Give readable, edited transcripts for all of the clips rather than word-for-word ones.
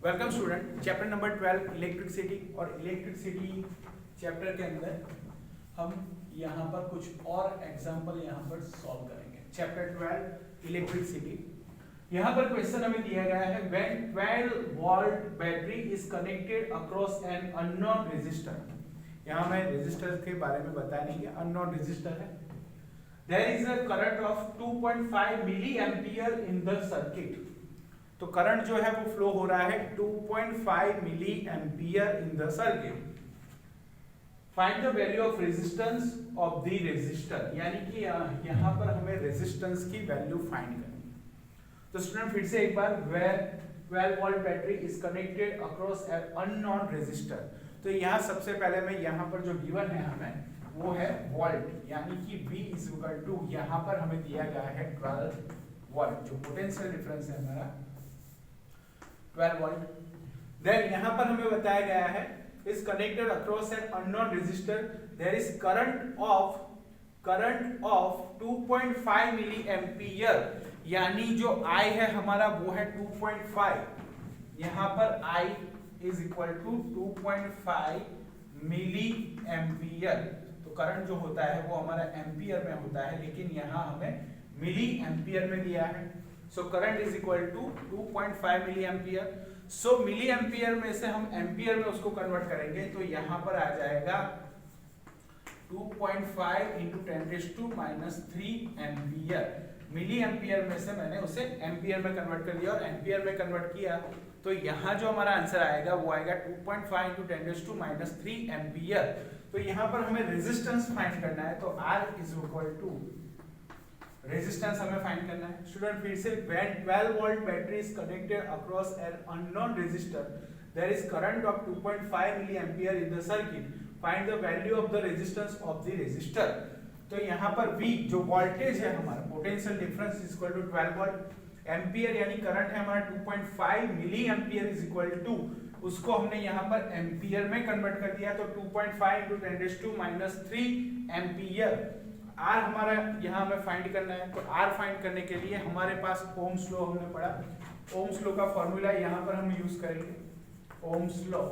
Welcome student, chapter number 12 electricity. और electricity chapter के अंदर हम यहाँ पर कुछ और एग्जांपल यहाँ पर सॉल्व करेंगे। चैप्टर 12 इलेक्ट्रिसिटी, यहाँ पर क्वेश्चन हमें दिया गया है when 12 volt battery is connected across an unknown resistor. यहाँ मैं रेजिस्टर के बारे में बताया नहीं है, अननोन रेजिस्टर है। There is a current of 2.5 milli ampere in the circuit. तो करंट जो है वो फ्लो हो रहा है 2.5 milli ampere in the circuit. Find the value of resistance of the resistor, यानी कि यहाँ पर हमें रेजिस्टेंस की वैल्यू फाइंड करनी है। तो स्टूडेंट फिर से एक बार, where 12 volt battery is connected across an unknown resistor. तो यहाँ सबसे पहले में यहाँ पर जो गिवन है हमें वो है वोल्ट, यानी कि V इज इक्वल टू, यहाँ पर हमें दिया गया है 12 वोल्ट, जो पोटेंशियल डिफरेंस है हमारा 12 वोल्ट। देन यहाँ पर हमें बताया गया है is connected across an unknown resistor, there is current of 2.5 milli ampere, यानी जो I है हमारा वो है 2.5। यहाँ पर I is equal to 2.5 milli ampere. तो करंट जो होता है वो हमारा एम्पियर में होता है, लेकिन यहाँ हमें मिली एम्पियर में दिया है। So current is equal to 2.5 milli ampere. So milli ampere में से हम एम्पियर में उसको कन्वर्ट करेंगे, तो यहाँ पर आ जाएगा 2.5 इंटू 10⁻³ एम्पियर। मिली एम्पियर में से मैंने उसे एम्पियर में कन्वर्ट कर दिया, और एम्पियर में कन्वर्ट किया तो यहाँ जो हमारा आंसर आएगा वो आएगा 2.5 इंटू 10⁻³ एम्पियर। तो यहाँ पर हमें रेजिस्टेंस फाइंड करना है, तो R is equal to resistance हमें फाइंड करना है। स्टूडेंट फिर से, when 12 volt battery is connected across an unknown resistor, there is current of 2.5 milli ampere in the circuit, find the value of the resistance of the resistor. तो यहाँ पर V जो voltage है हमारा, potential difference is equal to 12 volt. Ampere यानी current है हमारा 2.5 milli ampere is equal to, उसको हमने यहाँ पर एम्पियर में कन्वर्ट कर दिया, तो 2.5 इंटू 10⁻³ एम्पियर। R हमारा यहाँ हमें फाइंड करना है, तो R फाइंड करने के लिए हमारे पास ओम्स लॉ हमने पढ़ा। ओम्स लॉ का फॉर्मूला यहाँ पर हम यूज करेंगे, ओम्स लॉ।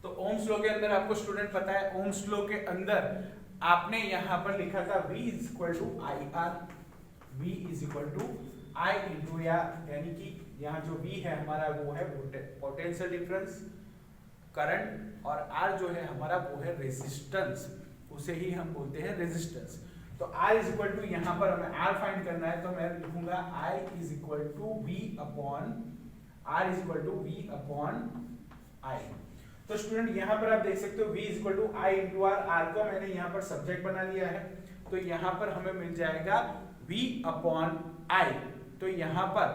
तो ओम्स लॉ के अंदर आपको स्टूडेंट पता है, ओम्स लॉ के अंदर आपने यहाँ पर लिखा था V is equal to IR, V is equal to I into R, यानी कि यहाँ जो V है हमारा वो है पोटेंशियल डिफरेंस, करंट, और R जो है हमारा वो है रेजिस्टेंस, उसे ही हम बोलते हैं रेजिस्टेंस। तो I इज इक्वल टू, यहाँ पर हमें R फाइंड करना है, तो मैं लिखूंगा I is equal to V upon R is equal to V upon I। तो स्टूडेंट यहाँ पर आप देख सकते हो V is equal to I into R, R को मैंने यहाँ पर सब्जेक्ट बना लिया है, तो यहाँ पर हमें मिल जाएगा V अपॉन I। तो यहाँ पर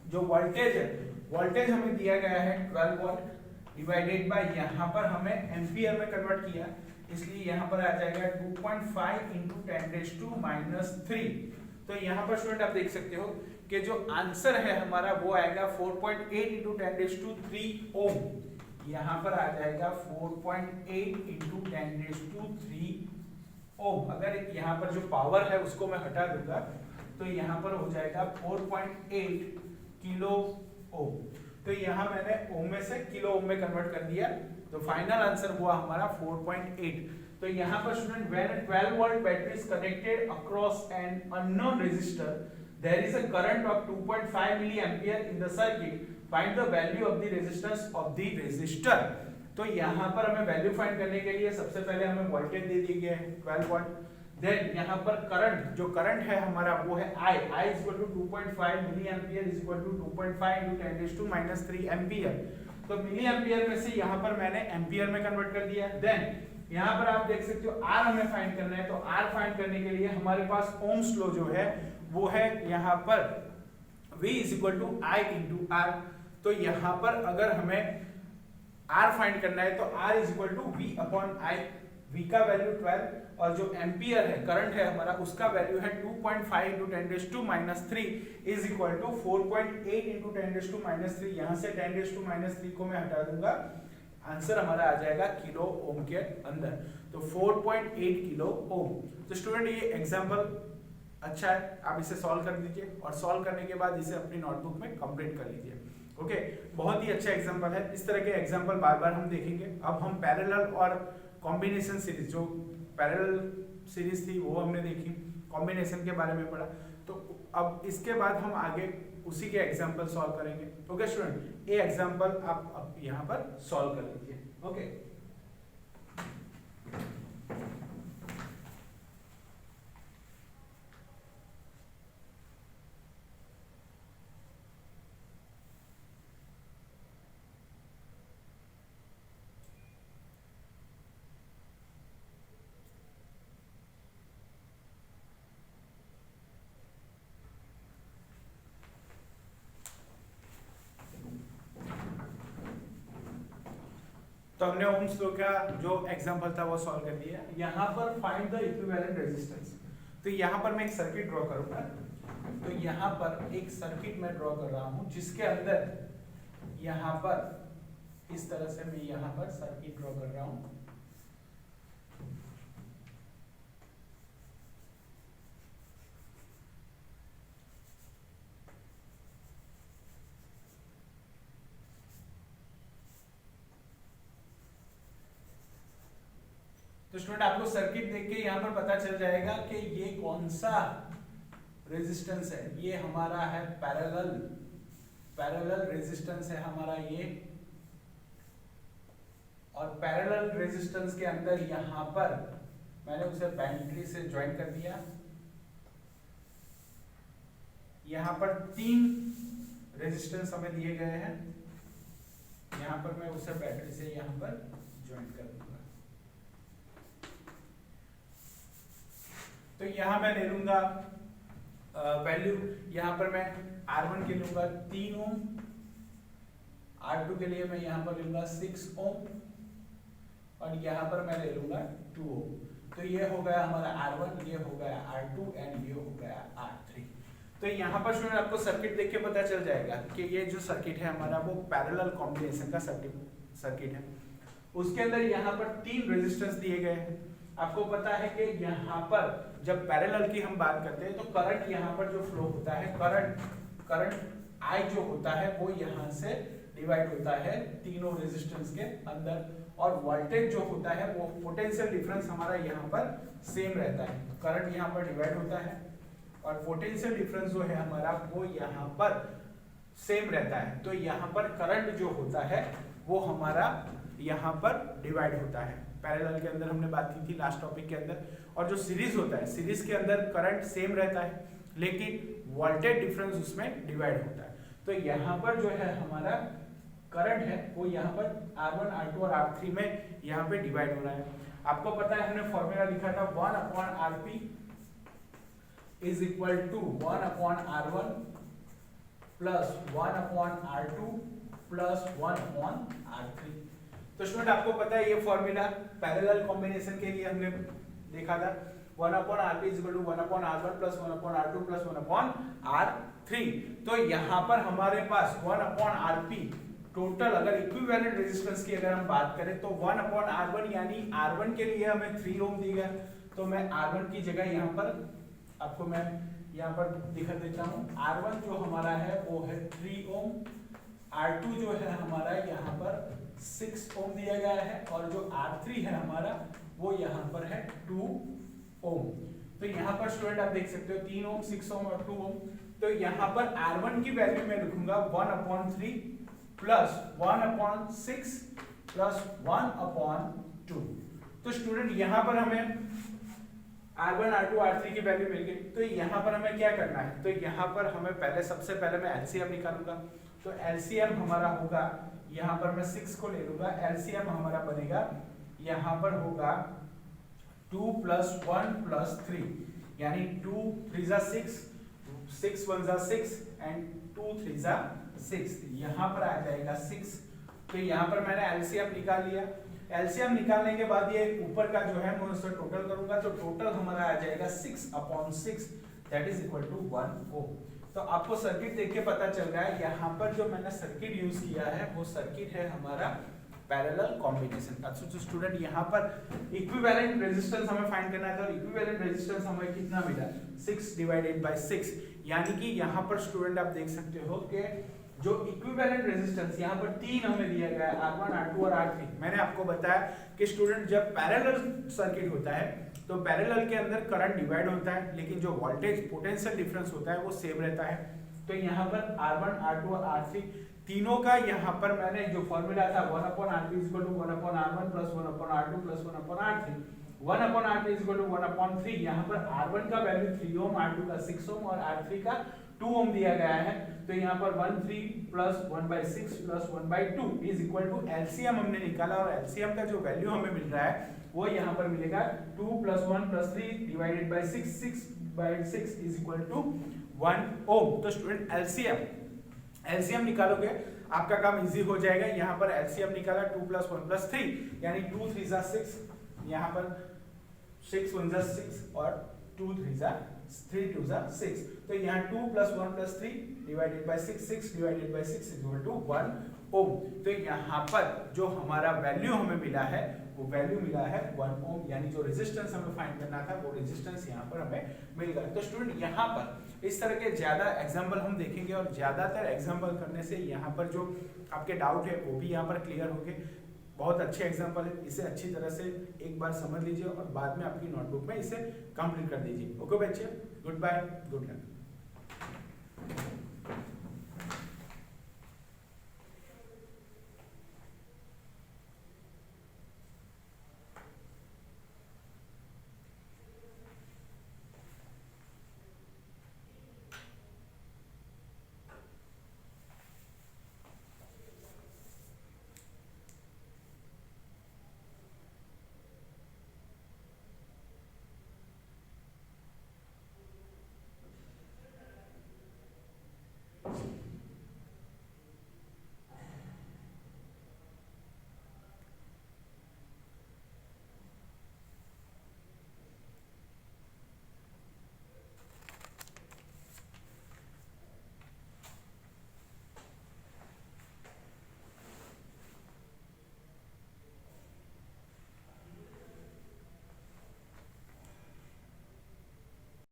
जो वोल्टेज है, वोल्टेज हमें दिया गया है 12 वोल्ट डिवाइडेड बाय, यहाँ पर हमें एम्पियर में कन्वर्ट किया, इसलिए यहाँ पर आ जाएगा 2.5 इंटू 10⁻³ तो यहाँ पर स्टूडेंट आप देख सकते हो कि जो आंसर है हमारा वो आएगा 4.8 इंटू 10⁻³ ओम। यहाँ पर आ जाएगा 4.8 इंटू 10⁻³ ओम। अगर यहाँ पर जो पावर है उसको मैं हटा दूंगा तो यहाँ पर हो जाएगा 4.8 किलो ओम। तो यहाँ मैंने ओम में से किलो ओम में कन्वर्ट कर दिया, तो फाइनल आंसर हुआ हमारा 4.8। तो यहाँ पर student, when 12 volt battery is connected across an unknown resistor, there is a current of 2.5 milli ampere in the circuit, find the value of the resistance of the resistor. तो यहाँ पर हमें value find करने के लिए सबसे पहले हमें वोल्टेज दे दिए गए हैं 12 वोल्ट। देन यहाँ पर करंट, जो करंट है हमारा वो है I is equal to 2.5 milli ampere is equal to 2.5 into 10⁻³ ampere. तो मिली एम्पियर में से यहाँ पर मैंने एम्पियर में कन्वर्ट कर दिया। देन यहाँ पर आप देख सकते हो R हमें फाइंड करना है, तो R फाइंड करने के लिए हमारे पास ओम्स लॉ जो है वो है यहाँ पर V is equal to I into R। तो यहाँ पर अगर हमें R फाइंड करना है तो R is equal to V upon I। V का वैल्यू 12 और जो एम्पियर है, करंट है हमारा, उसका वैल्यू है 2.5 into 10⁻³ is equal to 4.8 into 10⁻³ यहाँ से 10⁻³ को मैं हटा दूंगा, आंसर हमारा आ जाएगा किलो ओम के अंदर, तो 4.8 किलो ओम। तो स्टूडेंट ये एग्जांपल अच्छा है, आप इसे सॉल्व कर दीजिए और सॉल्व करने के बाद इसे अपनी नोटबुक में कंप्लीट कर लीजिए। ओके बहुत ही अच्छा एग्जांपल है। इस तरह के एग्जांपल बार बार हम देखेंगे। अब हम पैरेलल और कॉम्बिनेशन सीरीज, जो पैरेलल सीरीज थी वो हमने देखी, कॉम्बिनेशन के बारे में पढ़ा, तो अब इसके बाद हम आगे उसी के एग्जांपल सॉल्व करेंगे। ओके स्टूडेंट, ये एग्जांपल आप यहाँ पर सॉल्व कर लीजिए। ओके तो हमने ओम्स लॉ का जो एग्जांपल था वो सॉल्व कर दिया। यहाँ पर फाइंड द इक्विवेलेंट रेजिस्टेंस, तो यहाँ पर मैं एक सर्किट ड्रॉ करूंगा। तो यहाँ पर एक सर्किट मैं ड्रॉ कर रहा हूँ जिसके अंदर यहाँ पर इस तरह से मैं यहाँ पर सर्किट ड्रॉ कर रहा हूँ। तो स्टूडेंट आपको सर्किट देख के यहाँ पर पता चल जाएगा कि ये कौन सा रेजिस्टेंस है। ये हमारा है पैरेलल रेजिस्टेंस है हमारा ये, और पैरेलल रेजिस्टेंस के अंदर यहाँ पर मैंने उसे बैटरी से ज्वाइन कर दिया। यहाँ पर 3 रेजिस्टेंस हमें दिए गए हैं, यहाँ पर मैं उसे बैटरी से यहाँ पर ज्वाइन कर दूंगा। तो यहाँ मैं ले लूंगा वैल्यू, यहाँ पर मैं R1 के लूंगा 3 ओम, R2 के लिए मैं यहाँ पर लूंगा 6 ओम, और यहाँ पर मैं ले लूंगा 2 ओम। तो ये हो गया हमारा R1, ये हो गया R2 एंड ये हो गया R3। तो यहाँ पर स्टूडेंट आपको सर्किट देख के पता चल जाएगा कि ये जो सर्किट है हमारा वो पैरेलल कॉम्बिनेशन का सर्किट है। उसके अंदर यहाँ पर 3 रेजिस्टेंस दिए गए हैं। आपको पता है कि यहाँ पर जब पैरेलल की हम बात करते हैं तो करंट यहाँ पर जो फ्लो होता है, करंट I जो होता है वो यहाँ से डिवाइड होता है तीनों रेजिस्टेंस के अंदर, और वोल्टेज जो होता है वो पोटेंशियल डिफरेंस हमारा यहाँ पर सेम रहता है। करंट यहाँ पर डिवाइड होता है और पोटेंशियल डिफरेंस जो है हमारा वो यहाँ पर सेम रहता है। तो यहाँ पर करंट जो होता है वो हमारा यहाँ पर डिवाइड होता है। पैरेलल के अंदर हमने बात की थी लास्ट टॉपिक के अंदर। और जो सीरीज होता है, सीरीज के अंदर करंट सेम रहता है लेकिन वोल्टेज डिफरेंस उसमें डिवाइड होता है। तो यहाँ पर जो है हमारा करंट है वो यहाँ पर R1, R2 और R3 में यहाँ पे डिवाइड हो रहा है। आपको पता है हमने फॉर्मूला लिखा था 1/Rp is equal to 1/R1 plus 1/R2 plus 1/R3। तो स्टूडेंट आपको पता है ये फॉर्मूला पैरेलल कॉम्बिनेशन के लिए हमने देखा था 1/Rp is equal to 1/R1 plus 1/R2 plus 1/R3। तो यहाँ पर हमारे पास 1/Rp टोटल, अगर इक्विवेलेंट रेजिस्टेंस की अगर हम बात करें तो 1/R1 यानी R1 के लिए हमें 3 ओम दी गया। तो मैं R1 की जगह यहाँ पर आपको मैं यहाँ पर दिखा देता हूँ। R1 जो हमारा है वो है 3 ओम, R2 जो है हमारा यहाँ पर 6 ओम दिया गया है, और जो R3 है हमारा वो यहाँ पर है 2 ओम। तो यहाँ पर स्टूडेंट आप देख सकते हो 3 ओम, 6 ओम और 2 ओम। तो यहाँ पर R1 की वैल्यू मैं लिखूंगा 1/3 प्लस 1/6 प्लस 1/2। तो स्टूडेंट यहाँ पर हमें R1, R2, R3 की वैल्यू मिल गई। तो यहाँ पर हमें क्या करना है, तो यहाँ पर हमें सबसे पहले मैं LCM निकालूंगा। तो LCM हमारा होगा, यहाँ पर मैं 6 को ले लूंगा, LCM हमारा बनेगा यहाँ पर होगा 2 + 1 + 3 यानी 2 3 = 6, 6 1 = 6 एंड 2 3 = 6। यहाँ पर आ जाएगा 6। तो यहाँ पर मैंने LCM निकाल लिया। LCM निकालने के बाद ये ऊपर का जो है मैं उससे टोटल करूंगा, तो टोटल हमारा आ जाएगा 6/6 दैट इज इक्वल टू 1 ओम। तो आपको सर्किट देख के पता चल रहा है यहाँ पर जो मैंने सर्किट यूज किया है वो सर्किट है हमारा पैरेलल कॉम्बिनेशन। अच्छा तो स्टूडेंट यहाँ पर इक्विवेलेंट रेजिस्टेंस हमें फाइंड करना था, और इक्विवेलेंट रेजिस्टेंस हमें कितना मिला 6 / 6, यानी कि यहाँ पर स्टूडेंट आप देख सकते हो कि जो इक्विवेलेंट रेजिस्टेंस यहाँ पर 3 हमें दिया गया है, R1 R2 और R3। मैंने आपको बताया कि स्टूडेंट जब पैरेलल सर्किट होता है तो पैरेलल के अंदर करंट डिवाइड होता है, लेकिन जो वोल्टेज पोटेंशियल डिफरेंस होता है वो सेम रहता है। तो यहाँ पर R1 R2 और R3 तीनों का यहाँ पर मैंने जो फॉर्मूला था 1/R3 = 1/R1 + 1/R2 + 1/R3, 1/R3 = 1/3। यहाँ पर R1 का वैल्यू 3 ओम, R2 का 6 ओम और R3 का 2 ओम दिया गया है। तो यहाँ पर 13 + 1/6 + 1/2 = एलसीएम हमने निकाला, और एलसीएम का जो वैल्यू हमें मिल रहा है वो यहाँ पर मिलेगा 2 + 1 + 3 / 6, 6/6 = 1 ओम। तो स्टूडेंट एलसीएम निकालोगे आपका काम इजी हो जाएगा। यहाँ पर एलसीएम निकाला 2 + 1 + 3 यानी 2 3 = 6, यहाँ पर 6 1 = 6 और 2 3 = 3 2 = 6। तो यहाँ 2 + 1 + 3 / 6, 6 / 6 = 1 ओम। तो यहाँ पर जो हमारा वैल्यू हमें मिला है वो वैल्यू मिला है 1 ओम, यानी जो रेजिस्टेंस हमें फाइंड करना था वो रेजिस्टेंस यहाँ पर हमें मिल गया। तो स्टूडेंट यहाँ पर इस तरह के ज्यादा एग्जांपल हम देखेंगे, और ज्यादातर एग्जांपल करने से यहाँ पर जो आपके डाउट है वो भी यहाँ पर क्लियर होंगे। बहुत अच्छे एग्जांपल है, इसे अच्छी तरह से एक बार समझ लीजिए और बाद में आपकी नोटबुक में इसे कंप्लीट कर दीजिए। ओके बच्चे, गुड बाय, गुड लक।